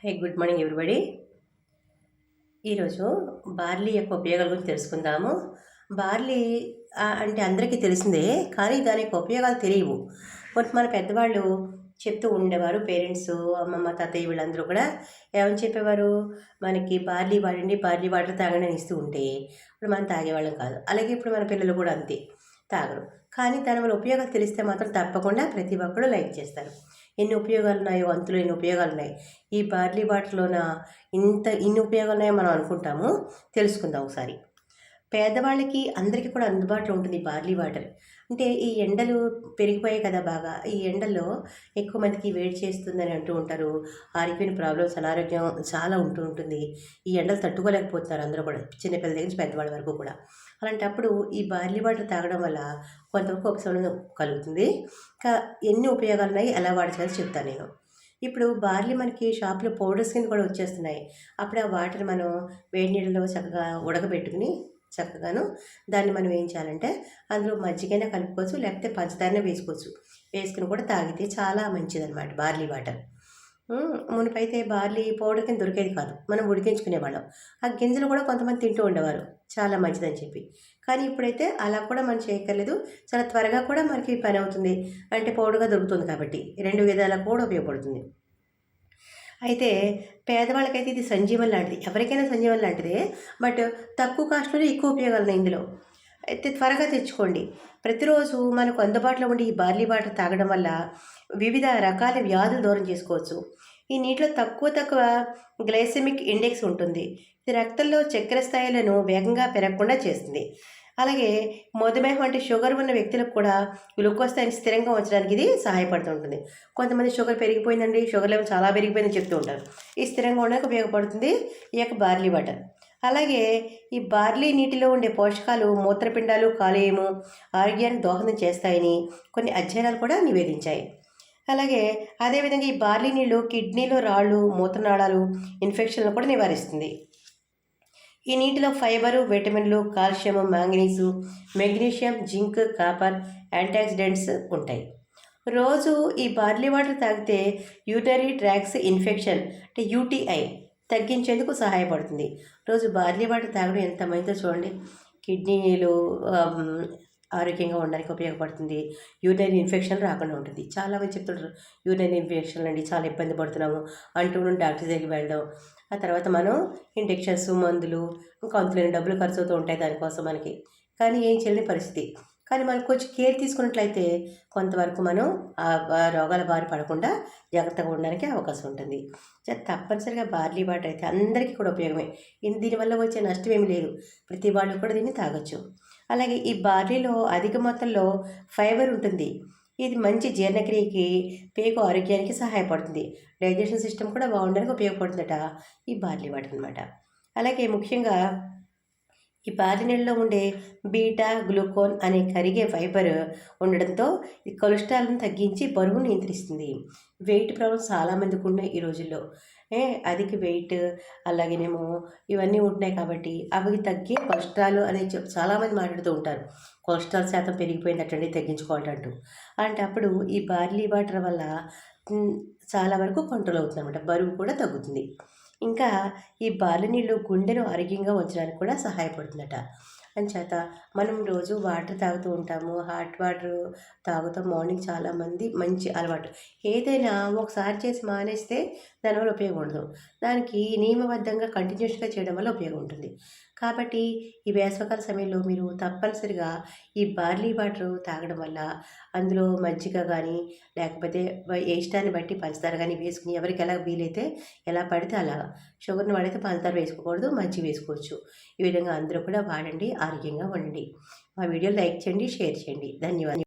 Hey good morning everybody. ఈరోజు barley యొక్క ఉపయోగాల గురించి తెలుసుకుందాము. బార్లీ అంటే అందరికీ తెలిసిందే, కానీ దాని యొక్క ఉపయోగాలు తెలియవు. కొంత మన పెద్దవాళ్ళు చెప్తూ ఉండేవారు. పేరెంట్స్, అమ్మమ్మ, తాతయ్య వీళ్ళందరూ కూడా ఏమని చెప్పేవారు, మనకి బార్లీ వాడండి, బార్లీ వాటర్ తాగండి అని ఇస్తూ ఉంటే ఇప్పుడు మనం తాగేవాళ్ళం కాదు. అలాగే ఇప్పుడు మన పిల్లలు కూడా అంతే, తాగరు. కానీ దాని వల్ల ఉపయోగాలు తెలిస్తే మాత్రం తప్పకుండా ప్రతి ఒక్కరు లైక్ చేస్తారు. ఎన్ని ఉపయోగాలు ఉన్నాయో అంతులో ఎన్ని ఉపయోగాలు ఉన్నాయి. ఈ బార్లీ వాటర్లోన ఇన్ని ఉపయోగాలు ఉన్నాయో మనం అనుకుంటాము. తెలుసుకుందాం ఒకసారి. పేదవాళ్ళకి అందరికీ కూడా అందుబాటులో ఉంటుంది బార్లీ వాటర్. అంటే ఈ ఎండలు పెరిగిపోయాయి కదా బాగా. ఈ ఎండల్లో ఎక్కువ మందికి వేడి చేస్తుందని అంటూ ఉంటారు. ఆరోగ్యమైన ప్రాబ్లమ్స్, అనారోగ్యం చాలా ఉంటుంది. ఈ ఎండలు తట్టుకోలేకపోతున్నారు అందరూ కూడా, చిన్నపిల్లల దగ్గర నుంచి పెద్దవాళ్ళ వరకు కూడా. అలాంటప్పుడు ఈ బార్లీ వాటర్ తాగడం వల్ల కొంతవరకు ఉపశమనం కలుగుతుంది. ఇంకా ఎన్ని ఉపయోగాలు ఉన్నాయి, ఎలా వాడుకోవాలో చెప్తాను నేను. ఇప్పుడు బార్లీ మనకి షాప్లో పౌడర్స్ కింద కూడా వచ్చేస్తున్నాయి. అప్పుడు ఆ వాటర్ మనం వేడి నీళ్ళలో చక్కగా ఉడకబెట్టుకుని చక్కగాను దాన్ని మనం ఏం చేయాలంటే అందులో మజ్జిగైనా కలుపుకోవచ్చు, లేకపోతే పంచదారనే వేసుకోవచ్చు. వేసుకుని కూడా తాగితే చాలా మంచిదన్నమాట బార్లీ వాటర్. మునిపైతే బార్లీ పౌడర్ కింద దొరికేది కాదు, మనం ఉడికించుకునేవాళ్ళం. ఆ గింజలు కూడా కొంతమంది తింటూ ఉండేవారు, చాలా మంచిదని చెప్పి. కానీ ఇప్పుడైతే అలా కూడా మనం చేయక్కర్లేదు, చాలా త్వరగా కూడా మనకి పని అవుతుంది. అంటే పౌడర్గా దొరుకుతుంది కాబట్టి రెండు విధాలకు కూడా ఉపయోగపడుతుంది. అయితే పేదవాళ్ళకైతే ఇది సంజీవన్ లాంటిది, ఎవరికైనా సంజీవన్ లాంటిదే. బట్ తక్కువ కాస్ట్లోనే ఎక్కువ ఉపయోగాలు ఉన్నాయి ఇందులో. అయితే త్వరగా తెచ్చుకోండి. ప్రతిరోజు మనకు అందుబాటులో ఉండి ఈ బార్లీ వాటర్ తాగడం వల్ల వివిధ రకాల వ్యాధులు దూరం చేసుకోవచ్చు. ఈ నీటిలో తక్కువ గ్లైసెమిక్ ఇండెక్స్ ఉంటుంది. ఇది రక్తంలో చక్కెర స్థాయిలను వేగంగా పెరగకుండా చేస్తుంది. అలాగే మధుమేహం అంటే షుగర్ ఉన్న వ్యక్తులకు కూడా గ్లూకోజ్ స్థాయిని స్థిరంగా ఉంచడానికి ఇది సహాయపడుతుంటుంది. కొంతమంది షుగర్ పెరిగిపోయిందండి, షుగర్ లెవెల్ చాలా పెరిగిపోయిందని చెప్తూ ఉంటారు. ఈ స్థిరంగా ఉండడానికి ఉపయోగపడుతుంది ఈ యొక్క బార్లీ వాటర్. అలాగే ఈ బార్లీ నీటిలో ఉండే పోషకాలు మూత్రపిండాలు, కాలేయము ఆరోగ్యానికి దోహదం చేస్తాయని కొన్ని అధ్యయనాలు కూడా నివేదించాయి. అలాగే అదేవిధంగా ఈ బార్లీ నీళ్ళు కిడ్నీలో రాళ్ళు, మూత్రనాళాలు ఇన్ఫెక్షన్లు కూడా నివారిస్తుంది. ఈ నీటిలో ఫైబరు, విటమిన్లు, calcium, manganese, magnesium, zinc, copper, antioxidants ఉంటాయి. రోజు ఈ బార్లీ వాటర్ తాగితే యూరినరీ ట్రాక్స్ ఇన్ఫెక్షన్ అంటే యూటీఐ తగ్గించేందుకు సహాయపడుతుంది. రోజు బార్లీ వాటర్ తాగడం ఎంత మంచిదో చూడండి. కిడ్నీలు ఆరోగ్యంగా ఉండడానికి ఉపయోగపడుతుంది. యూరినరీ ఇన్ఫెక్షన్ రాకుండా ఉంటుంది. చాలామంది చెప్తుంటారు, యూరినరీ ఇన్ఫెక్షన్ అండి చాలా ఇబ్బంది పడుతున్నాము అంటూ డాక్టర్ దగ్గరికి వెళ్ళడం. ఆ తర్వాత మనం ఇంజెక్షన్స్, మందులు, ఇంకా అంతులేని డబ్బులు ఖర్చు అవుతూ ఉంటాయి దానికోసం మనకి. కానీ ఏం చేయలేని పరిస్థితి. కానీ మనం కొంచెం కేర్ తీసుకున్నట్లయితే కొంతవరకు మనం ఆ రోగాల బారి పడకుండా జాగ్రత్తగా ఉండడానికి అవకాశం ఉంటుంది. తప్పనిసరిగా బార్లీ వాటర్ అయితే అందరికీ కూడా ఉపయోగమే. దీనివల్ల వచ్చే నష్టం ఏమీ లేదు, ప్రతి వాళ్ళు కూడా దీన్ని తాగొచ్చు. అలాగే ఈ బార్లీలో అధిక మొత్తంలో ఫైబర్ ఉంటుంది. ఇది మంచి జీర్ణక్రియకి, పేగు ఆరోగ్యానికి సహాయపడుతుంది. డైజెషన్ సిస్టమ్ కూడా బాగుండడానికి ఉపయోగపడుతుందట ఈ బార్లీ వాటర్ అనమాట. అలాగే ముఖ్యంగా ఈ బార్లీ నీళ్ళలో ఉండే బీటా గ్లూకోన్ అనే కరిగే ఫైబర్ ఉండడంతో ఈ కొలెస్ట్రాల్ని తగ్గించి బరువును నియంత్రిస్తుంది. వెయిట్ ప్రాబ్లమ్స్ చాలామందికి ఉన్నాయి ఈ రోజుల్లో. అధిక వెయిట్ అలాగేనేమో ఇవన్నీ ఉంటున్నాయి కాబట్టి అవి తగ్గి కొలెస్ట్రాల్ అనేది చాలామంది మాట్లాడుతూ ఉంటారు. కొలెస్ట్రాల్ శాతం పెరిగిపోయిందటండి, తగ్గించుకోవాలంటూ. అలాంటప్పుడు ఈ బార్లీ వాటర్ వల్ల చాలా వరకు కంట్రోల్ అవుతుంది అనమాట, బరువు కూడా తగ్గుతుంది. ఇంకా ఈ బార్లీ నీళ్ళు గుండెను ఆరోగ్యంగా ఉంచడానికి కూడా సహాయపడుతుందట. అంచేత మనం రోజు వాటర్ తాగుతూ ఉంటాము, హాట్ వాటర్ తాగుతాం మార్నింగ్. చాలామంది మంచి అలవాటు. ఏదైనా ఒకసారి చేసి మానేస్తే దానివల్ల ఉపయోగం ఉండదు. దానికి నియమబద్ధంగా కంటిన్యూస్గా చేయడం వల్ల ఉపయోగం ఉంటుంది. కాబట్టి ఈ వేసవికాల సమయంలో మీరు తప్పనిసరిగా ఈ బార్లీ వాటర్ తాగడం వల్ల అందులో మజ్జిగ కానీ లేకపోతే ఏ ఇష్టాన్ని బట్టి పంచదార కానీ వేసుకుని, ఎవరికి ఎలా వీలైతే ఎలా పడితే అలా. షుగర్ని వాడైతే పంచదార వేసుకోకూడదు, మజ్జిగ వేసుకోవచ్చు. ఈ విధంగా అందరూ కూడా వాడండి, ఆరోగ్యంగా ఉండండి. మా వీడియో లైక్ చేయండి, షేర్ చేయండి. ధన్యవాదాలు.